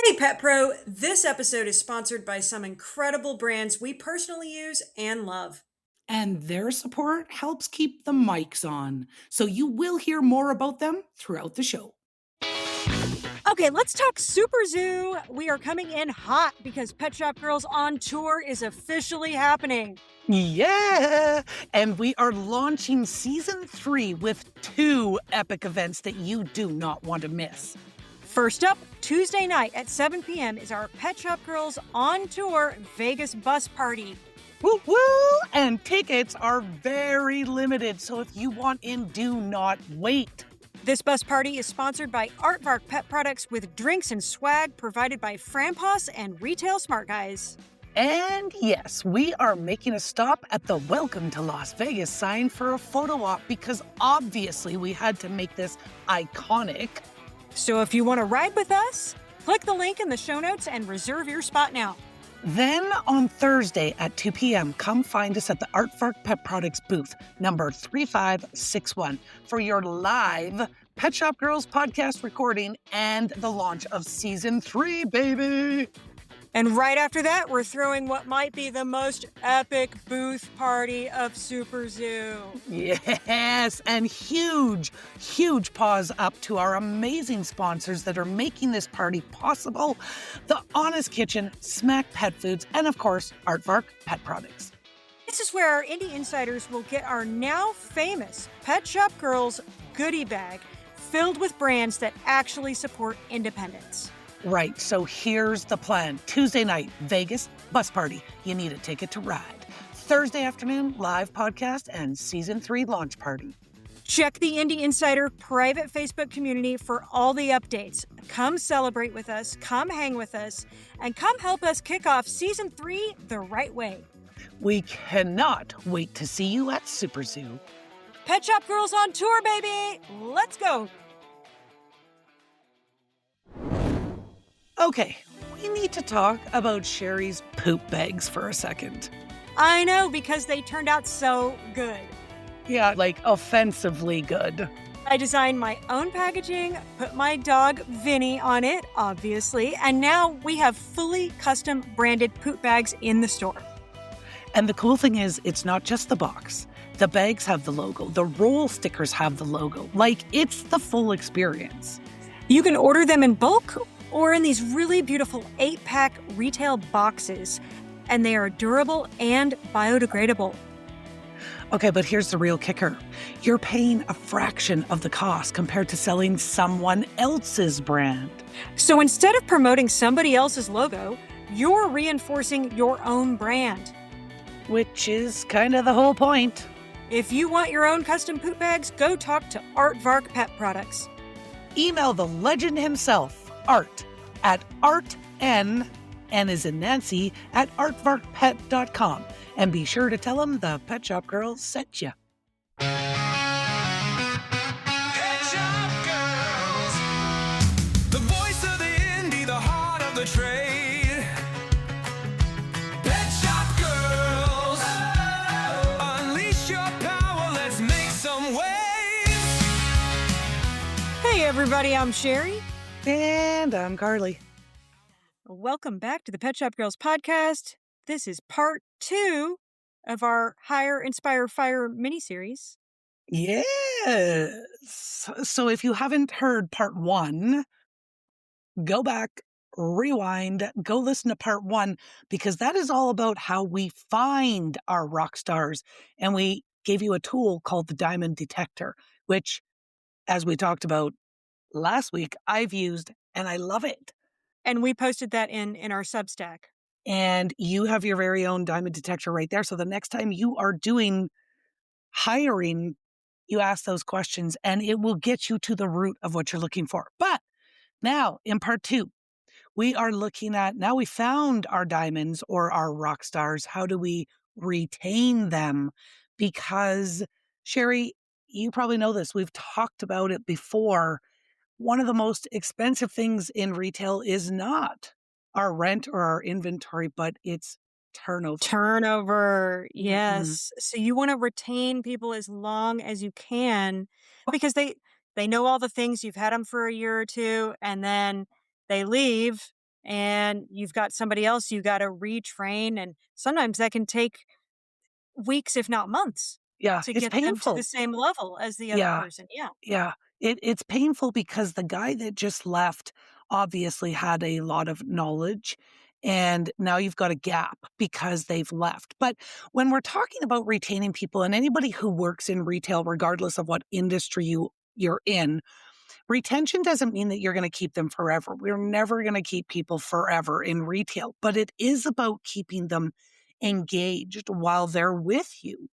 Hey Pet Pro, this episode is sponsored by some incredible brands we personally use and love. And their support helps keep the mics on, so you will hear more about them throughout the show. Okay, let's talk Super Zoo. We are coming in hot because Pet Shop Girls on Tour is officially happening. Yeah! And we are launching season 3 with 2 epic events that you do not want to miss. First up, Tuesday night at 7 p.m. is our Pet Shop Girls on Tour Vegas bus party. Woo woo! And tickets are very limited, so if you want in, do not wait. This bus party is sponsored by Aardvark Pet Products with drinks and swag provided by Framposs and Retail Smart Guys. And yes, we are making a stop at the Welcome to Las Vegas sign for a photo op because obviously we had to make this iconic. So if you want to ride with us, click the link in the show notes and reserve your spot now. Then on Thursday at 2 p.m., come find us at the Aardvark Pet Products booth, number 3561, for your live Pet Shop Girls podcast recording and the launch of season 3, baby. And right after that, we're throwing what might be the most epic booth party of Super Zoo. Yes, and huge paws up to our amazing sponsors that are making this party possible. The Honest Kitchen, Smack Pet Foods, and of course, Aardvark Pet Products. This is where our indie insiders will get our now famous Pet Shop Girls goodie bag filled with brands that actually support independence. Right, so here's the plan. Tuesday night, Vegas, bus party. You need a ticket to ride. Thursday afternoon, live podcast and season 3 launch party. Check the Indie Insider private Facebook community for all the updates. Come celebrate with us, come hang with us, and come help us kick off season 3 the right way. We cannot wait to see you at Super Zoo. Pet Shop Girls on Tour, baby! Let's go! Okay, we need to talk about Sherry's poop bags for a second. I know, because they turned out so good. Yeah, like offensively good. I designed my own packaging, put my dog Vinny on it, obviously, and now we have fully custom branded poop bags in the store. And the cool thing is, it's not just the box. The bags have the logo. The roll stickers have the logo. Like, it's the full experience. You can order them in bulk or in these really beautiful 8-pack retail boxes, and they are durable and biodegradable. Okay, but here's the real kicker. You're paying a fraction of the cost compared to selling someone else's brand. So instead of promoting somebody else's logo, you're reinforcing your own brand. Which is kind of the whole point. If you want your own custom poop bags, go talk to Aardvark Pet Products. Email the legend himself, Art, at artn, N as in Nancy, at aardvarkpet.com. And be sure to tell him the Pet Shop Girls sent you. Pet Shop Girls, the voice of the indie, the heart of the trade. Pet Shop Girls, unleash your power, let's make some waves. Hey everybody, I'm Sherry. And I'm Carly. Welcome back to the Pet Shop Girls podcast. This is part 2 of our Hire, Inspire, Fire miniseries. Yes. So if you haven't heard part 1, go back, rewind, go listen to part 1, because that is all about how we find our rock stars. And we gave you a tool called the diamond detector, which, as we talked about last week, I've used and I love it. And we posted that in our Substack. And you have your very own diamond detector right there. So the next time you are doing hiring, you ask those questions and it will get you to the root of what you're looking for. But now in part 2, we are looking at, now we found our diamonds or our rock stars. How do we retain them? Because Sherry, you probably know this. We've talked about it before. One of the most expensive things in retail is not our rent or our inventory, but it's turnover. Turnover, yes. So you want to retain people as long as you can because they know all the things. You've had them for a year or two and then they leave and you've got somebody else you got to retrain. And sometimes that can take weeks, if not months, Yeah, to it's get them to the painful. same level as the other Yeah, person. Yeah. yeah. It's painful because the guy that just left obviously had a lot of knowledge, and now you've got a gap because they've left. But when we're talking about retaining people and anybody who works in retail, regardless of what industry you're in, retention doesn't mean that you're going to keep them forever. We're never going to keep people forever in retail, but it is about keeping them engaged while they're with you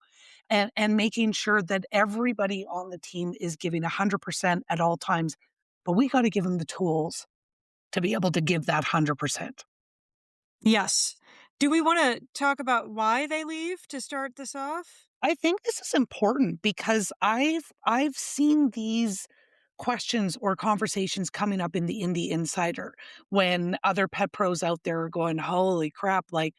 and making sure that everybody on the team is giving 100% at all times. But we got to give them the tools to be able to give that 100%. Yes. Do we want to talk about why they leave to start this off? I think this is important because I've seen these questions or conversations coming up in the Indie Insider when other pet pros out there are going, "Holy crap, like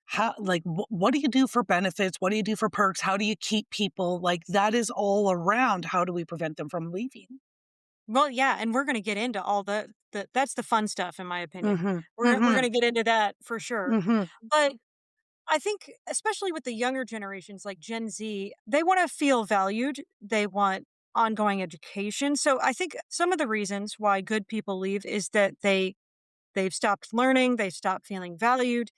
how like what do you do for benefits? What do you do for perks? How do you keep people?" Like that is all around how do we prevent them from leaving? Well, yeah, and we're going to get into all the that's the fun stuff in my opinion. Mhm. We're going Mhm. to get into that for sure. Mhm. But I think especially with the younger generations like Gen Z, they want to feel valued. They want ongoing education. So I think some of the reasons why good people leave is that they've stopped learning, they've stopped feeling valued.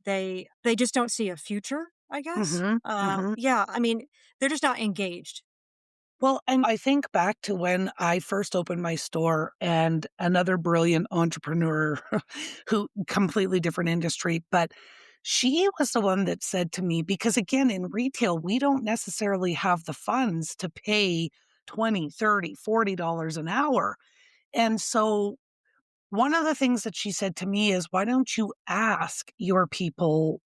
They just don't see a future, I guess. Mhm. Mhm. Yeah, I mean, they're just not engaged. Well, and I think back to when I first opened my store and another brilliant entrepreneur who completely different industry, but she was the one that said to me, because again, in retail, we don't necessarily have the funds to pay 20, 30, $40 an hour. And so one of the things that she said to me is, why don't you ask your people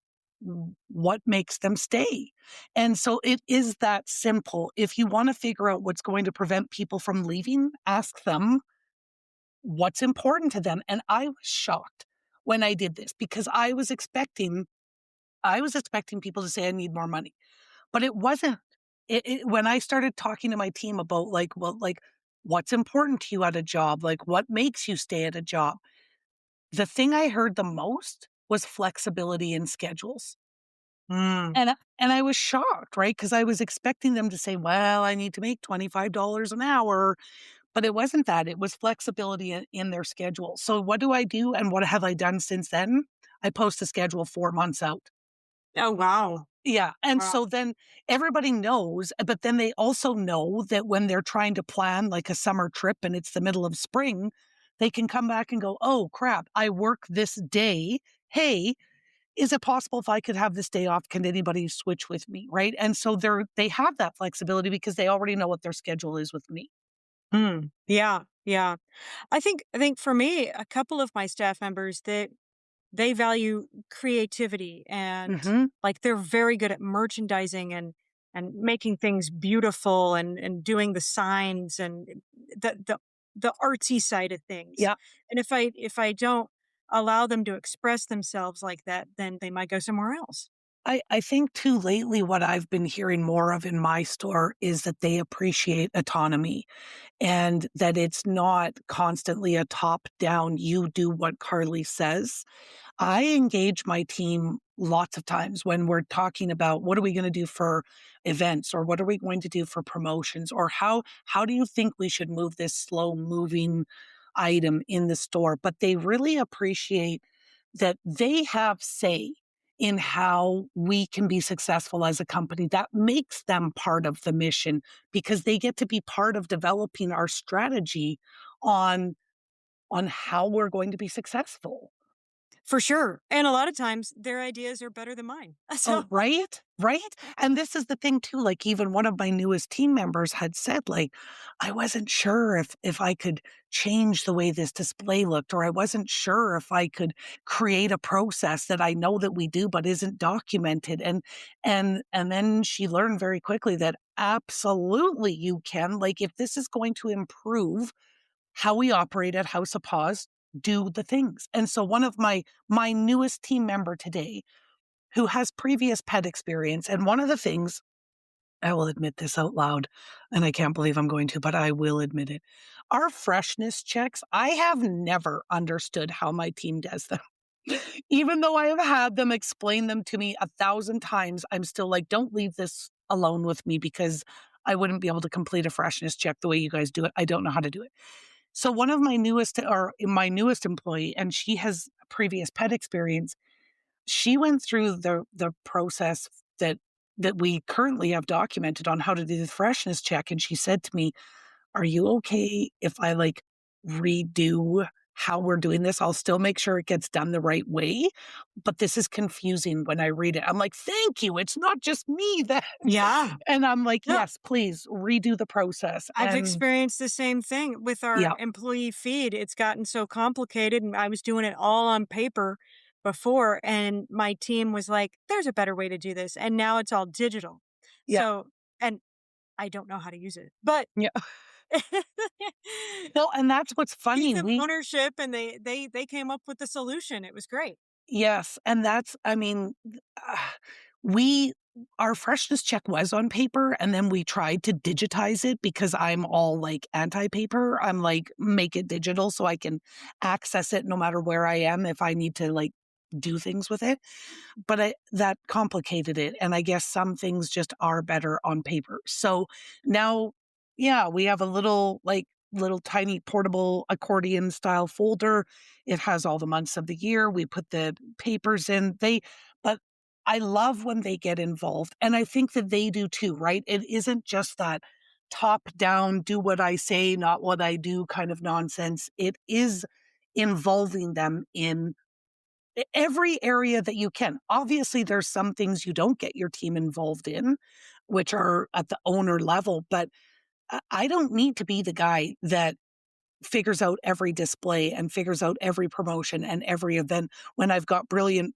what makes them stay? And so it is that simple. If you want to figure out what's going to prevent people from leaving, ask them what's important to them. And I was shocked when I did this because I was expecting people to say I need more money, but it wasn't. When I started talking to my team about like, well, like what's important to you at a job, like what makes you stay at a job, the thing I heard the most was flexibility in schedules. Mm. And I was shocked, right? Because I was expecting them to say, "Well, I need to make $25 an hour," but it wasn't that, it was flexibility in their schedule. So what do I do and what have I done since then? I post a schedule 4 months out. Oh, wow. Yeah, and Wow. so then everybody knows, but then they also know that when they're trying to plan, like, a summer trip and it's the middle of spring, they can come back and go, "Oh, crap, I work this day. Hey, is it possible if I could have this day off? Can anybody switch with me?" Right? And so they have that flexibility because they already know what their schedule is with me. Mm. Yeah, yeah. I think for me, a couple of my staff members that they value creativity and Mhm. like they're very good at merchandising and making things beautiful and doing the signs and the artsy side of things. Yeah. And if I don't allow them to express themselves like that, then they might go somewhere else. I think too lately what I've been hearing more of in my store is that they appreciate autonomy and that it's not constantly a top down, you do what Carly says. I engage my team lots of times when we're talking about what are we going to do for events or what are we going to do for promotions or how do you think we should move this slow moving item in the store, but they really appreciate that they have say in how we can be successful as a company. That makes them part of the mission because they get to be part of developing our strategy on how we're going to be successful. For sure. And a lot of times their ideas are better than mine. So Oh, right? Right? And this is the thing too, like even one of my newest team members had said, like, I wasn't sure if I could change the way this display looked, or I wasn't sure if I could create a process that I know that we do but isn't documented. And then she learned very quickly that absolutely you can. Like if this is going to improve how we operate at House of Paws, do the things. And so one of my newest team member today who has previous pet experience. And one of the things I will admit this out loud, and I can't believe I'm going to, but I will admit it. Our freshness checks, I have never understood how my team does them. Even though I have had them explain them to me 1,000 times, I'm still like, don't leave this alone with me because I wouldn't be able to complete a freshness check the way you guys do it. I don't know how to do it. So one of my newest employee, and she has previous pet experience, she went through the process that we currently have documented on how to do the freshness check, and she said to me, "Are you okay if I, like, redo how we're doing this? I'll still make sure it gets done the right way, but this is confusing when I read it." I'm like, "Thank you, it's not just me that." Yeah. And I'm like, No, "Yes, please redo the process." I've And experienced the same thing with our yeah, employee feed. It's gotten so complicated, and I was doing it all on paper before, and my team was like, "There's a better way to do this," and now it's all digital. yeah, So, and I don't know how to use it, but yeah. No, and that's what's piece funny, of ownership, and they came up with the solution. It was great. yes, and that's I mean, we our freshness check was on paper, and then we tried to digitize it because I'm all, like, anti-paper. I'm like, "Make it digital so I can access it no matter where I am if I need to, like, do things with it." But that complicated it, and I guess some things just are better on paper. So now, yeah, we have a little tiny portable accordion style folder. It has all the months of the year. We put the papers in. But I love when they get involved, and I think that they do too, right? It isn't just that top down, do what I say, not what I do kind of nonsense. It is involving them in every area that you can. Obviously, there's some things you don't get your team involved in, which are at the owner level, but I don't need to be the guy that figures out every display and figures out every promotion and every event when I've got brilliant,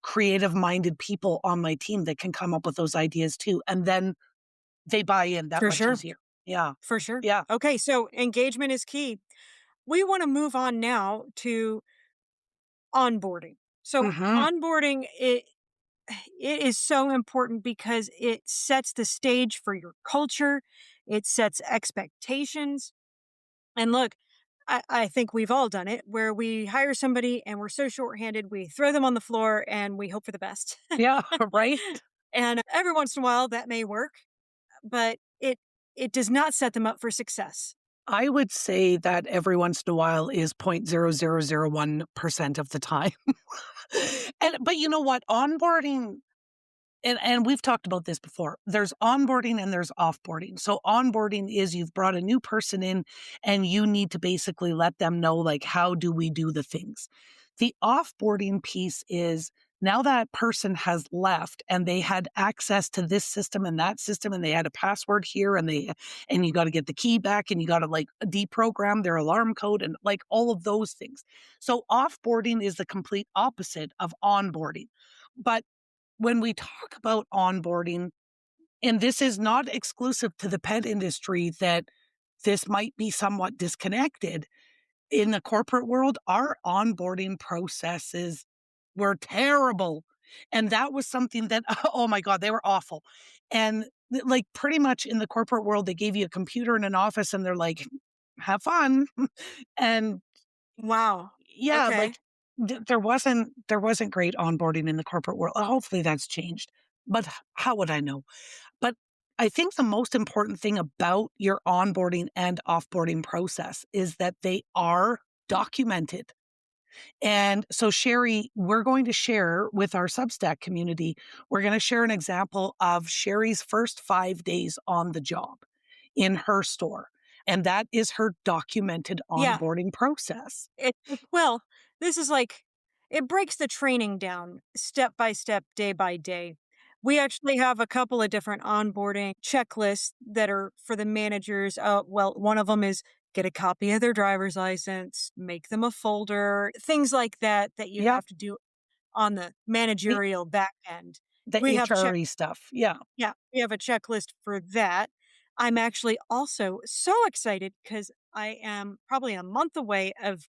creative minded people on my team that can come up with those ideas too. And then they buy in that For much sure. easier. Yeah. For sure. Yeah. Okay, so engagement is key. We want to move on now to onboarding. So Hmm. onboarding it is so important because it sets the stage for your culture, it sets expectations. And look, I think we've all done it where we hire somebody and we're so shorthanded, we throw them on the floor and we hope for the best. Yeah. Right. And every once in a while that may work, but it does not set them up for success. I would say that every once in a while is 0.0001% of the time. But you know what? Onboarding, and we've talked about this before. There's onboarding and there's offboarding. So onboarding is you've brought a new person in and you need to basically let them know, like, how do we do the things? The offboarding piece is now that person has left and they had access to this system and that system and they had a password here and you got to get the key back and you got to like deprogram their alarm code and like all of those things. So offboarding is the complete opposite of onboarding. But when we talk about onboarding, and this is not exclusive to the pet industry, that this might be somewhat disconnected. In the corporate world, our onboarding processes were terrible. And that was something that, oh my God, they were awful. And like pretty much in the corporate world, they gave you a computer in an office and they're like, have fun. And Wow. yeah, Okay. like there wasn't great onboarding in the corporate world. Hopefully that's changed. But how would I know? But I think the most important thing about your onboarding and offboarding process is that they are documented. And so, Sherry, we're going to share with our Substack community, we're going to share an example of Sherry's first 5 days on the job in her store. And that is her documented Yeah. onboarding process. Well, this is like it breaks the training down step by step, day by day. We actually have a couple of different onboarding checklists that are for the managers. Well, one of them is get a copy of their driver's license, make them a folder, things like that that you Yeah. have to do on the The, managerial back end. the We have check HRE stuff. Yeah. Yeah, we have a checklist for that. I'm actually also so excited because I am probably a month away of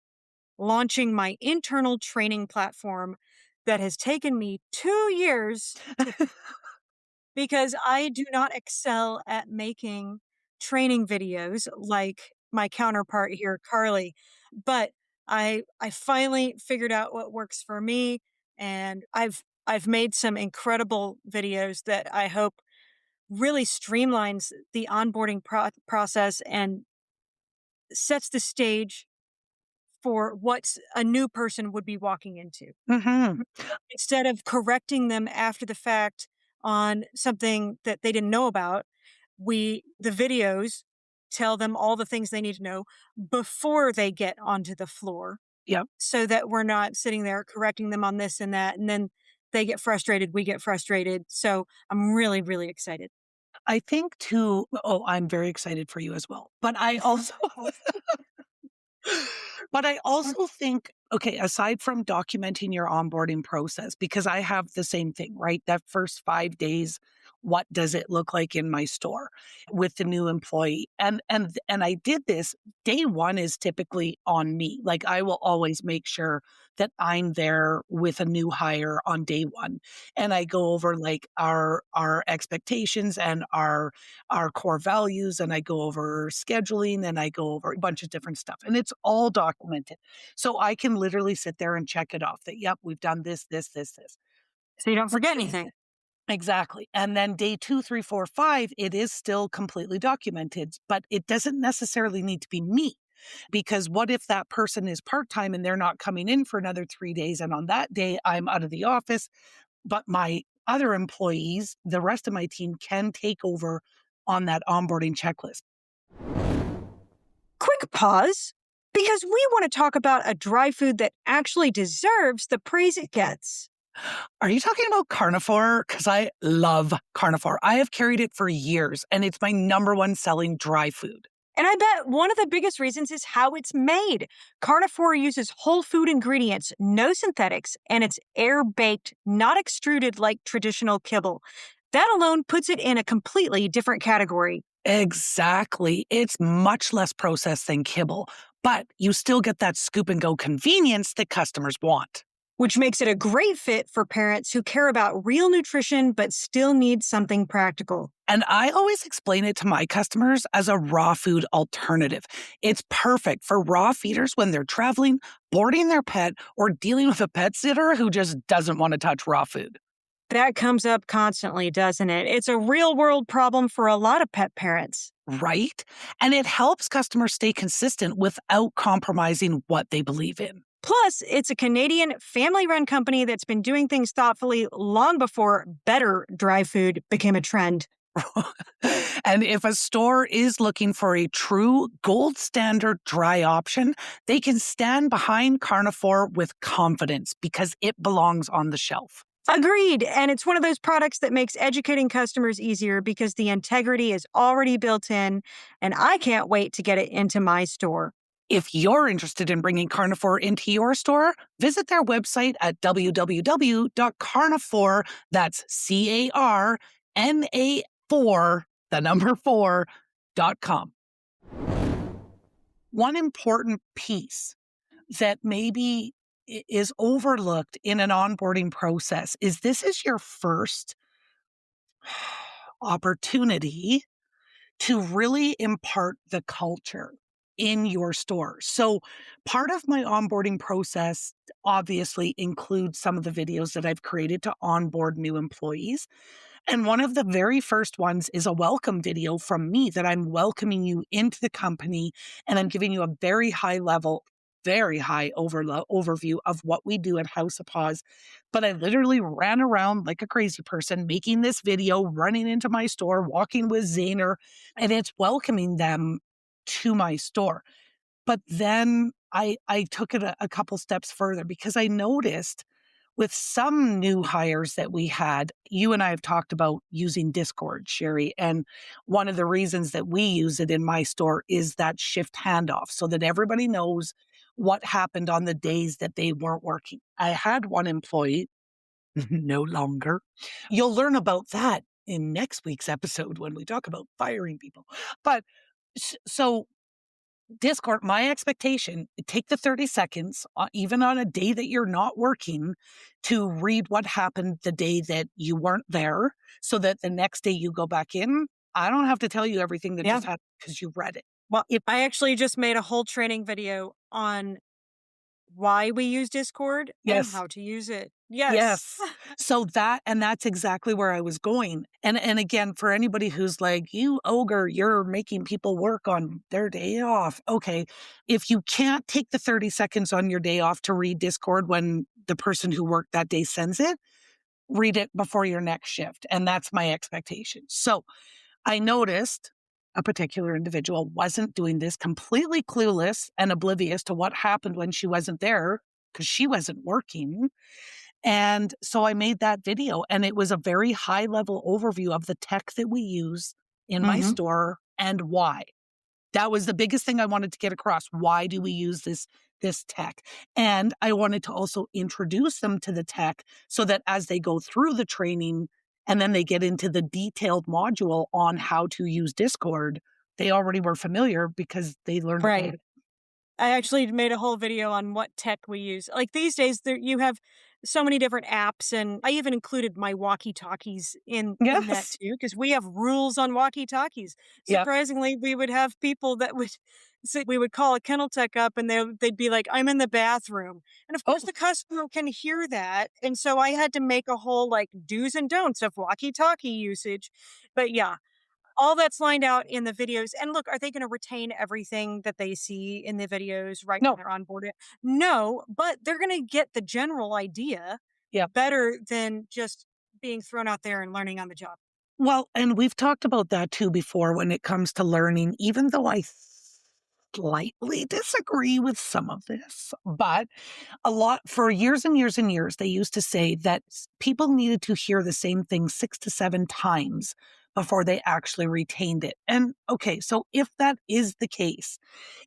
launching my internal training platform that has taken me 2 years to because I do not excel at making training videos like my counterpart here, Carly. But I finally figured out what works for me, and I've made some incredible videos that I hope really streamlines the onboarding process and sets the stage for what a new person would be walking into. Hmm. Instead of correcting them after the fact on something that they didn't know about, the videos tell them all the things they need to know before they get onto the floor Yep. so that we're not sitting there correcting them on this and that. And then they get frustrated, we get frustrated. So I'm really, really excited. I think too, oh, I'm very excited for you as well. But I also But I also think, okay, aside from documenting your onboarding process, because I have the same thing, right? That first 5 days, what does it look like in my store with the new employee? And I did this. Day one is typically on me. Like I will always make sure that I'm there with a new hire on day one. And I go over like our expectations and our core values, and I go over scheduling, and I go over a bunch of different stuff, and it's all documented. So I can literally sit there and check it off that, yep, we've done this, this, this, this. So you don't forget anything. Exactly. And then day 2, 3, 4, 5, it is still completely documented, but it doesn't necessarily need to be me. Because what if that person is part time and they're not coming in for another 3 days? And on that day, I'm out of the office, but my other employees, the rest of my team can take over on that onboarding checklist. Quick pause, because we want to talk about a dry food that actually deserves the praise it gets. Are you talking about carnivore? Because I love carnivore. I have carried it for years, and it's my number one selling dry food. And I bet one of the biggest reasons is how it's made. Carnivore uses whole food ingredients, no synthetics, and it's air baked, not extruded like traditional kibble. That alone puts it in a completely different category, Exactly. It's much less processed than kibble, but you still get that scoop and go convenience that customers want. which makes it a great fit for parents who care about real nutrition but still need something practical. And I always explain it to my customers as a raw food alternative. It's perfect for raw feeders when they're traveling, boarding their pet, or dealing with a pet sitter who just doesn't want to touch raw food. That comes up constantly, doesn't it? It's a real world problem for a lot of pet parents. Right? And it helps customers stay consistent without compromising what they believe in. Plus, it's a Canadian family run company that's been doing things thoughtfully long before better dry food became a trend. And if a store is looking for a true gold standard dry option, they can stand behind Carnivore with confidence because it belongs on the shelf. Agreed. And it's one of those products that makes educating customers easier because the integrity is already built in, and I can't wait to get it into my store. If you're interested in bringing Carnivore into your store, visit their website at www.carnivore, that's CARNA4, the number 4.com. One important piece that maybe is overlooked in an onboarding process is this is your first opportunity to really impart the culture in your store. So part of my onboarding process obviously includes some of the videos that I've created to onboard new employees. And one of the very first ones is a welcome video from me that I'm welcoming you into the company, and I'm giving you a very high level, very high overview of what we do at House of Paws. But I literally ran around like a crazy person making this video, running into my store, walking with Zaner, and it's welcoming them to my store. But then I took it a couple steps further because I noticed with some new hires that we had, you and I have talked about using Discord, Sherry. And one of the reasons that we use it in my store is that shift handoff so that everybody knows what happened on the days that they weren't working. I had one employee, no longer. You'll learn about that in next week's episode when we talk about firing people. But so Discord, my expectation, take the 30 seconds, even on a day that you're not working, to read what happened the day that you weren't there so that the next day you go back in. I don't have to tell you everything that Yeah. just happened because you read it. Well, If I actually just made a whole training video on why we use Discord and Yes. how to use it. Yes. Yes. So that's exactly where I was going. And again, for anybody who's like, "You ogre, you're making people work on their day off." Okay, if you can't take the 30 seconds on your day off to read Discord when the person who worked that day sends it, read it before your next shift, and that's my expectation. So, I noticed a particular individual wasn't doing this, completely clueless and oblivious to what happened when she wasn't there because she wasn't working. And so I made that video, and it was a very high level overview of the tech that we use in my Mhm. store and why. That was the biggest thing I wanted to get across. Why do we use this tech? And I wanted to also introduce them to the tech so that as they go through the training and then they get into the detailed module on how to use Discord, they already were familiar because they learned about Right. it. I actually made a whole video on what tech we use. Like these days, there you have so many different apps, and I even included my walkie-talkies in that Yes. too, because we have rules on walkie-talkies. Yep. Surprisingly, we would have people that would say we would call a kennel tech up, and they'd be like, "I'm in the bathroom," and of Oh, course the customer can hear that, and so I had to make a whole like do's and don'ts of walkie-talkie usage. But yeah, all that's lined out in the videos. And look, are they gonna retain everything that they see in the videos right when no. they're on board it? No, but they're gonna get the general idea Yep. better than just being thrown out there and learning on the job. Well, and we've talked about that too before when it comes to learning, even though I slightly disagree with some of this. But a lot for years and years and years, they used to say that people needed to hear the same thing 6 to 7 times before they actually retained it. And okay, so if that is the case,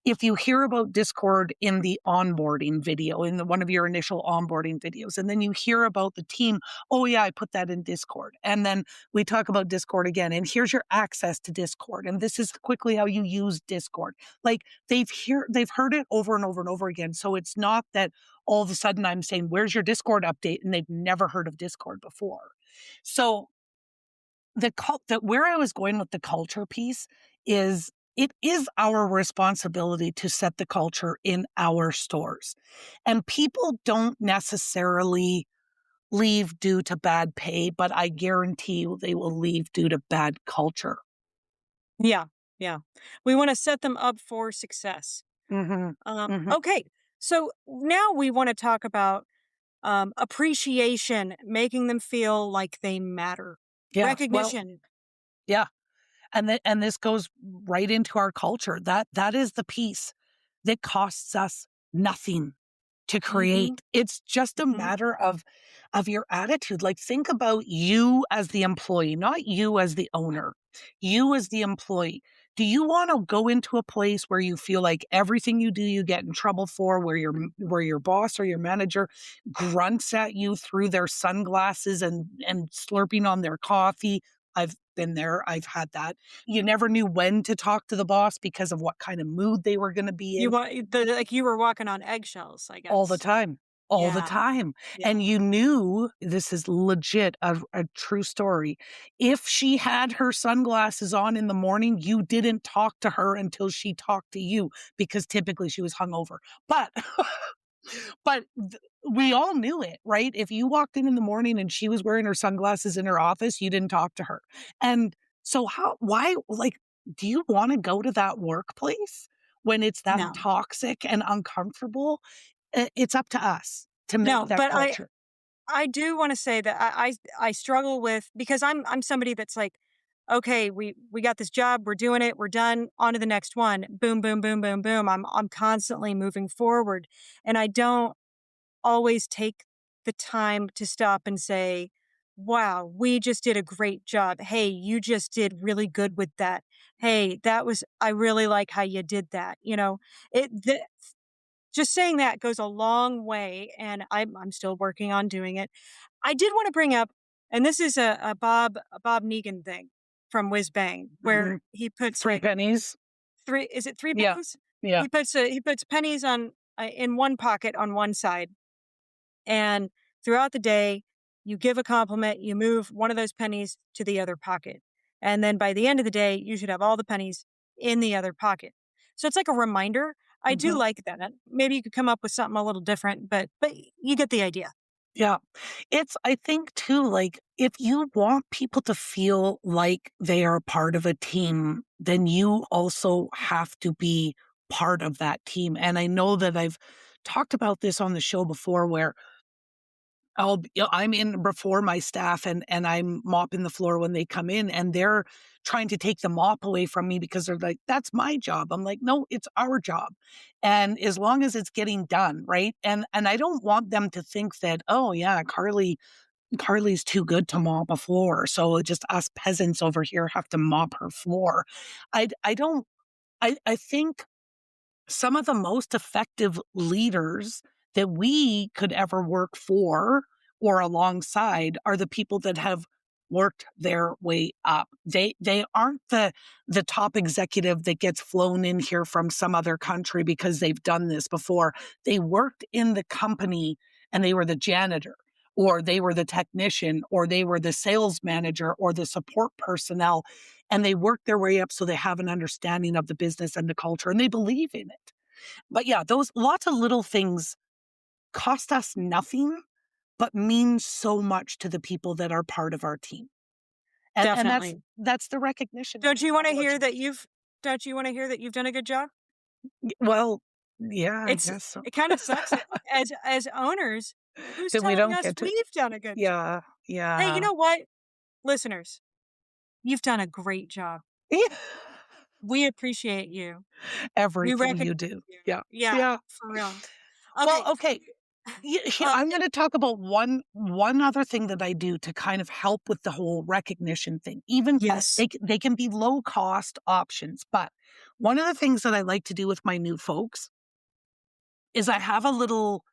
if you hear about Discord in the onboarding video, in one of your initial onboarding videos, and then you hear about the team, oh yeah, I put that in Discord. And then we talk about Discord again, and here's your access to Discord. And this is quickly how you use Discord. Like they've heard it over and over and over again. So it's not that all of a sudden I'm saying, where's your Discord update? And they've never heard of Discord before. So that where I was going with the culture piece is it is our responsibility to set the culture in our stores. And people don't necessarily leave due to bad pay, but I guarantee you they will leave due to bad culture. Yeah, yeah. We wanna set them up for success. Mhm. Mhm. Okay, so now we wanna talk about, appreciation, making them feel like they matter. Yeah. Well, Recognition. yeah. And this goes right into our culture. That is the piece that costs us nothing to Mhm, create. It's just a mhm. matter of your attitude. Like think about you as the employee, not you as the owner. You as the employee. Do you want to go into a place where you feel like everything you do you get in trouble for, where your boss or your manager grunts at you through their sunglasses and slurping on their coffee? I've been there. I've had that. You never knew when to talk to the boss because of what kind of mood they were going to be You in. want the like, you were walking on eggshells, I All the guess. time. All the Yeah, time. yeah. And you knew this is legit a true story. If she had her sunglasses on in the morning, you didn't talk to her until she talked to you because typically she was hungover. But we all knew it, right? If you walked in the morning and she was wearing her sunglasses in her office, you didn't talk to her. And so why, like, do you want to go to that workplace when it's that No. toxic and uncomfortable? It's up to us to make No, that but culture. I do wanna say that I struggle with because I'm somebody that's like, "Okay, we got this job, we're doing it, we're done, on to the next one. Boom, boom, boom, boom, boom." I'm constantly moving forward, and I don't always take the time to stop and say, "Wow, we just did a great job. Hey, you just did really good with that. Hey, that was I really like how you did that." You know? It the Just saying that goes a long way, and I'm still working on doing it. I did wanna bring up, and this is a Bob Negan thing from Whiz Bang, where Mhm. he puts, Three like, pennies. 3 is it 3 Yeah. pennies? Yeah. He puts pennies on in one pocket on one side, and throughout the day, you give a compliment, you move one of those pennies to the other pocket, and then by the end of the day, you should have all the pennies in the other pocket. So it's like a reminder. I do Mhm. like that. Maybe you could come up with something a little different, but you get the idea. Yeah. I think too, like, if you want people to feel like they are part of a team, then you also have to be part of that team. And I know that I've talked about this on the show before where I'm in before my staff and I'm mopping the floor when they come in and they're trying to take the mop away from me because they're like, that's my job. I'm like, no, it's our job. And as long as it's getting done, right? And I don't want them to think that, oh yeah, Carly's too good to mop a floor. So just us peasants over here have to mop her floor. I don't I think some of the most effective leaders that we could ever work for or alongside are the people that have worked their way up. They aren't the top executive that gets flown in here from some other country because they've done this before. They worked in the company and they were the janitor or they were the technician or they were the sales manager or the support personnel, and they work their way up so they have an understanding of the business and the culture and they believe in it. But yeah, those lots of little things cost us nothing, but mean so much to the people that are part of our team. And Definitely. that's the recognition Don't you want to hear acknowledgement. that you've don't you want to hear that you've done a good job? Well, yeah, I It's guess so. it kind of sucks as owners, who's That we telling don't us get to. we've done a good job? Yeah, Hey, you yeah. know what? Listeners, you've done a great job. We appreciate you. We Everything recognize you do. you. Yeah, Yeah, yeah. for real. Well, Okay. okay. Uh, I'm going to talk about one other thing that I do to kind of help with the whole recognition thing. Even yes. they can be low cost options, but one of the things that I like to do with my new folks is I have a little.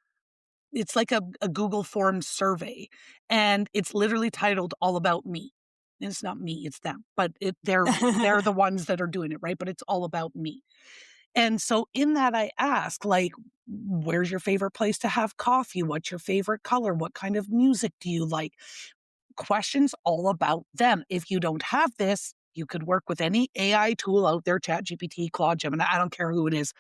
It's like a Google Forms survey, and it's literally titled "All About Me." And it's not me, it's them, but they're the ones that are doing it, right? But it's all about me. And so in that, I ask, like, where's your favorite place to have coffee? What's your favorite color? What kind of music do you like? Questions all about them. If you don't have this, you could work with any AI tool out there, ChatGPT, Claude, Gemini, I don't care who it is,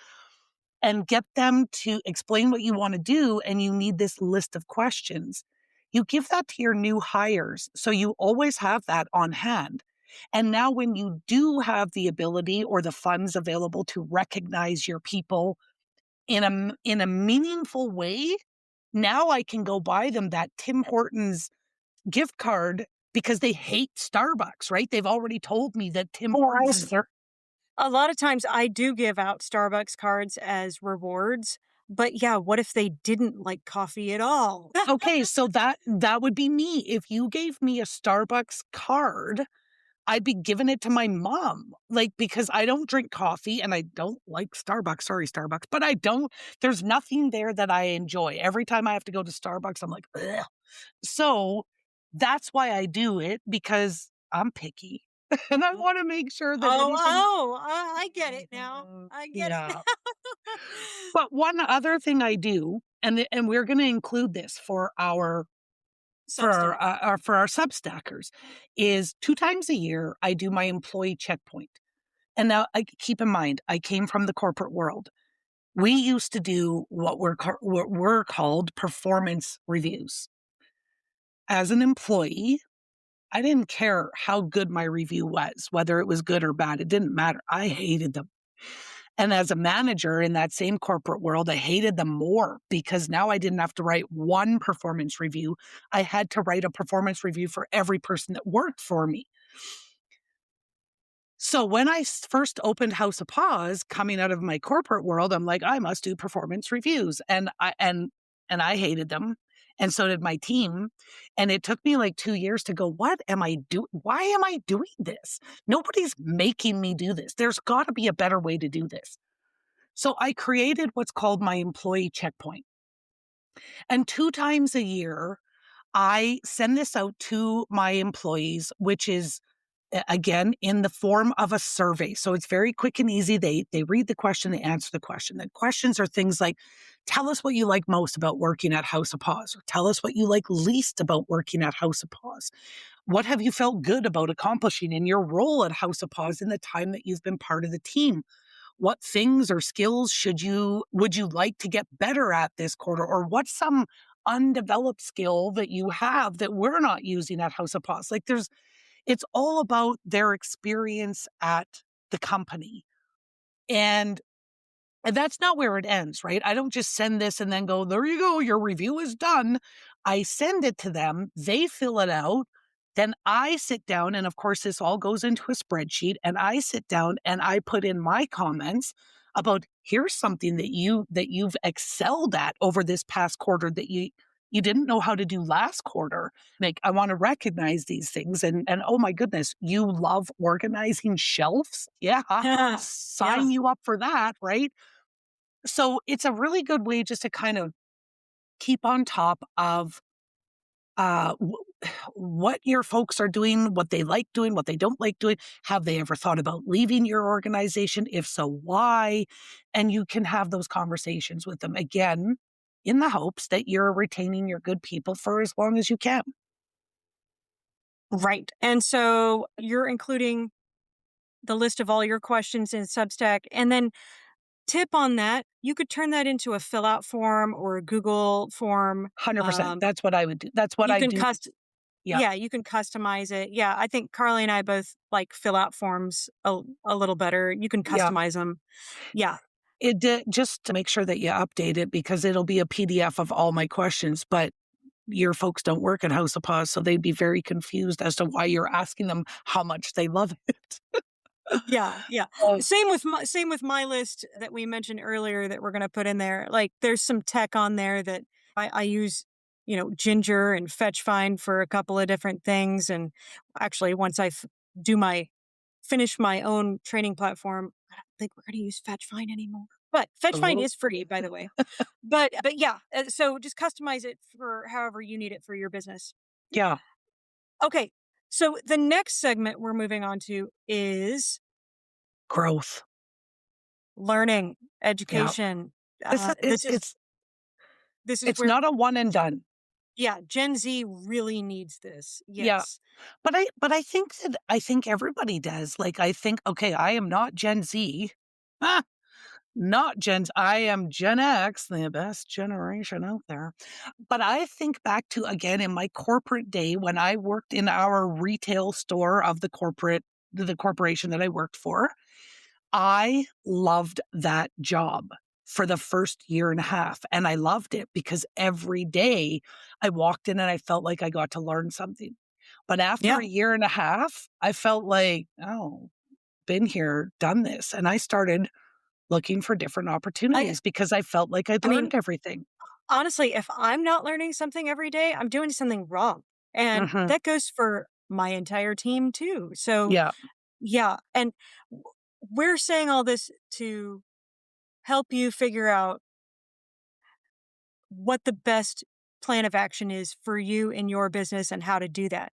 and get them to explain what you want to do. And you need this list of questions. You give that to your new hires. So you always have that on hand. And now, when you do have the ability or the funds available to recognize your people in a meaningful way, now I can go buy them that Tim Hortons gift card because they hate Starbucks, right? They've already told me that Tim Hortons is their. A lot of times I do give out Starbucks cards as rewards, but yeah, what if they didn't like coffee at all? Okay, so that would be me. If you gave me a Starbucks card, I'd be giving it to my mom, like, because I don't drink coffee and I don't like Starbucks. Sorry, Starbucks, but there's nothing there that I enjoy. Every time I have to go to Starbucks, I'm like, ugh. So that's why I do it, because I'm picky and I want to make sure that anything. I get it now. I get it Yeah. now. But one other thing I do, and we're going to include this Substack. for our Substackers, is 2 times a year I do my employee checkpoint. And now, keep in mind, I came from the corporate world. We used to do what were called performance reviews. As an employee, I didn't care how good my review was, whether it was good or bad. It didn't matter. I hated them. And as a manager in that same corporate world, I hated them more because now I didn't have to write one performance review. I had to write a performance review for every person that worked for me. So when I first opened House of Paws, coming out of my corporate world, I'm like, I must do performance reviews, and I hated them, and so did my team. And it took me like 2 years to go, what am I doing? Why am I doing this? Nobody's making me do this. There's got to be a better way to do this. So I created what's called my employee checkpoint, and 2 times a year, I send this out to my employees, which is again, in the form of a survey. So it's very quick and easy. They read the question, they answer the question. The questions are things like, tell us what you like most about working at House of Paws, or tell us what you like least about working at House of Paws. What have you felt good about accomplishing in your role at House of Paws in the time that you've been part of the team? What things or skills would you like to get better at this quarter? Or what's some undeveloped skill that you have that we're not using at House of Paws? Like it's all about their experience at the company. And that's not where it ends, right? I don't just send this and then go, there you go, your review is done. I send it to them, they fill it out. Then I sit down, and of course, this all goes into a spreadsheet. And I sit down and I put in my comments about here's something that you've excelled at over this past quarter that you didn't know how to do last quarter. Like, I want to recognize these things. And oh my goodness, you love organizing shelves? Yeah, Yeah. sign you up for that, right? So it's a really good way just to kind of keep on top of uh, w- what your folks are doing, what they like doing, what they don't like doing. Have they ever thought about leaving your organization? If so, why? And you can have those conversations with them again in the hopes that you're retaining your good people for as long as you can. Right. And so you're including the list of all your questions in Substack. And then, tip on that, you could turn that into a fill out form or a Google form. 100%. That's what I would do. That's what You I can do. Yeah. yeah, you can customize it. Yeah, I think Carly and I both like fill out forms a little better. You can Yeah. customize them. Yeah. It did, just to make sure that you update it, because it'll be a PDF of all my questions, but your folks don't work at House of Paws, so they'd be very confused as to why you're asking them how much they love it. Yeah, yeah. Uh, Same with my list that we mentioned earlier that we're gonna put in there. Like, there's some tech on there that I use, Ginger and Fetch Find for a couple of different things. And actually, once I do my finish my own training platform, I don't think we're gonna use Fetch Find anymore. But Fetch Find oh, is free, by the way. But yeah, so just customize it for however you need it for your business. yeah, Okay, so the next segment we're moving on to is growth. learning, Yeah. education. This is This is this is it's where, not a one and done. yeah, Gen Z really needs this. Yeah. Yes. But I think everybody does. Like, I think, okay, I am not Gen Z. Ah, not Gen I am Gen X, the best generation out there. But I think back to, again, in my corporate day when I worked in our retail store of the corporation that I worked for. I loved that job for the first year and a half. And I loved it because every day I walked in and I felt like I got to learn something. But after Yeah. a year and a half, I felt like, oh, been here, done this. And I started looking for different I opportunities because I felt like I'd I mean, learned everything. honestly, if I'm not learning something every day, I'm doing something wrong. And Hmm. that goes for my entire team too. So, Yeah. yeah, and w- we're saying all this to help you figure out what the best plan of action is for you in your business and how to do that.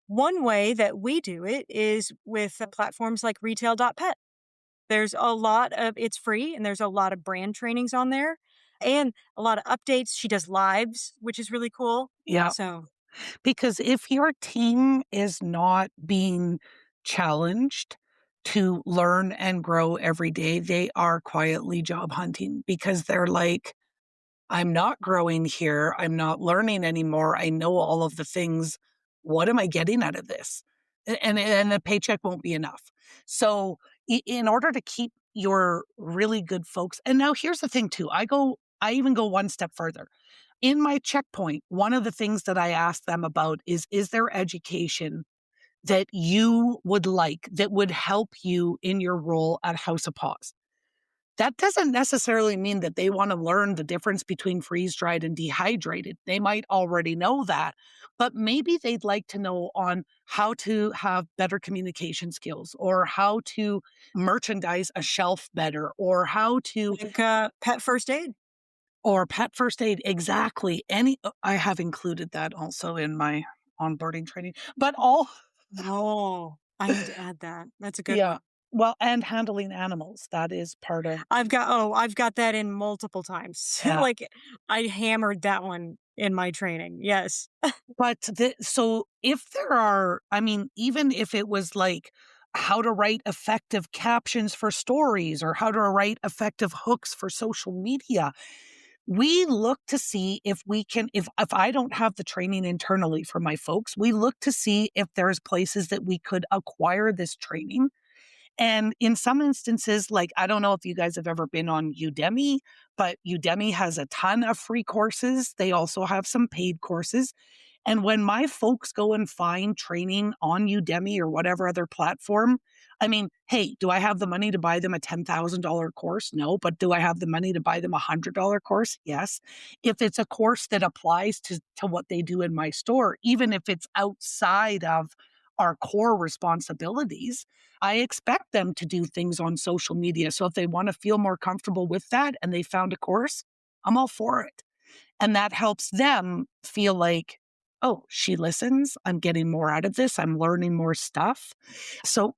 One way that we do it is with platforms like retail.pet. There's a lot of it's free and there's a lot of brand trainings on there and a lot of updates. She does lives, which is really cool. Yeah. So, Because if your team is not being challenged to learn and grow every day, they are quietly job hunting because they're like, I'm not growing here. I'm not learning anymore. I know all of the things. What am I getting out of this? And the paycheck won't be enough. So in order to keep your really good folks, and now here's the thing too, I even go one step further. In my checkpoint, one of the things that I ask them about is there education that you would like that would help you in your role at House of Paws? That doesn't necessarily mean that they want to learn the difference between freeze dried and dehydrated. They might already know that, but maybe they'd like to know on how to have better communication skills or how to merchandise a shelf better or how to, like pet first aid. or pet first aid. Exactly. I have included that also in my onboarding training, but all, No. I need to add that. That's a good Yeah. one. Well, and handling animals, that is part of I've got that in multiple times. yeah. Like, I hammered that one in my training. Yes. But so if there are, I mean, even if it was like how to write effective captions for stories or how to write effective hooks for social media, we look to see if we can, if I don't have the training internally for my folks, we look to see if there's places that we could acquire this training. And in some instances, like, I don't know if you guys have ever been on Udemy, but Udemy has a ton of free courses. They also have some paid courses. And when my folks go and find training on Udemy or whatever other platform, I mean, hey, do I have the money to buy them a $10,000 course? No. But do I have the money to buy them a $100 course? Yes. If it's a course that applies to what they do in my store, even if it's outside of our core responsibilities, I expect them to do things on social media. So if they want to feel more comfortable with that and they found a course, I'm all for it. And that helps them feel like, oh, she listens. I'm getting more out of this. I'm learning more stuff. So,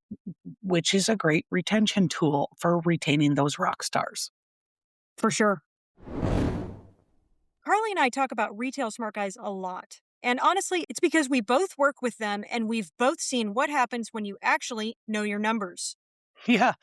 which is a great retention tool for retaining those rock stars. For sure. Carly and I talk about retail smart guys a lot. And honestly, it's because we both work with them and we've both seen what happens when you actually know your numbers. Yeah.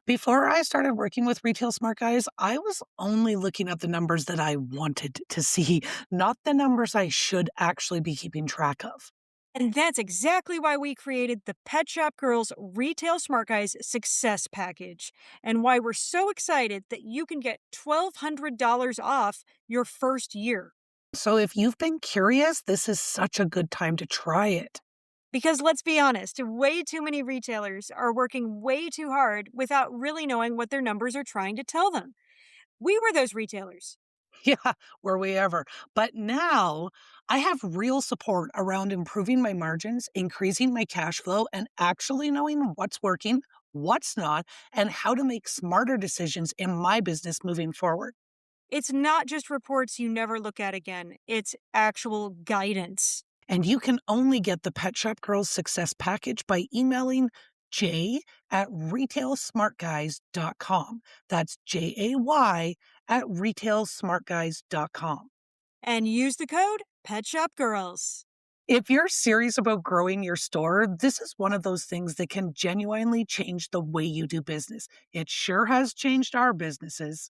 Before I started working with Retail Smart Guys, I was only looking at the numbers that I wanted to see, not the numbers I should actually be keeping track of. And that's exactly why we created the Pet Shop Girls Retail Smart Guys Success Package, and why we're so excited that you can get $1,200 off your first year. So if you've been curious, this is such a good time to try it. Because let's be honest, way too many retailers are working way too hard without really knowing what their numbers are trying to tell them. We were those retailers. Yeah, were we ever. But now I have real support around improving my margins, increasing my cash flow, and actually knowing what's working, what's not, and how to make smarter decisions in my business moving forward. It's not just reports you never look at again, it's actual guidance. And you can only get the Pet Shop Girls Success Package by emailing jay@retailsmartguys.com. That's JAY at retailsmartguys.com. And use the code Pet Shop Girls. If you're serious about growing your store, this is one of those things that can genuinely change the way you do business. It sure has changed our businesses.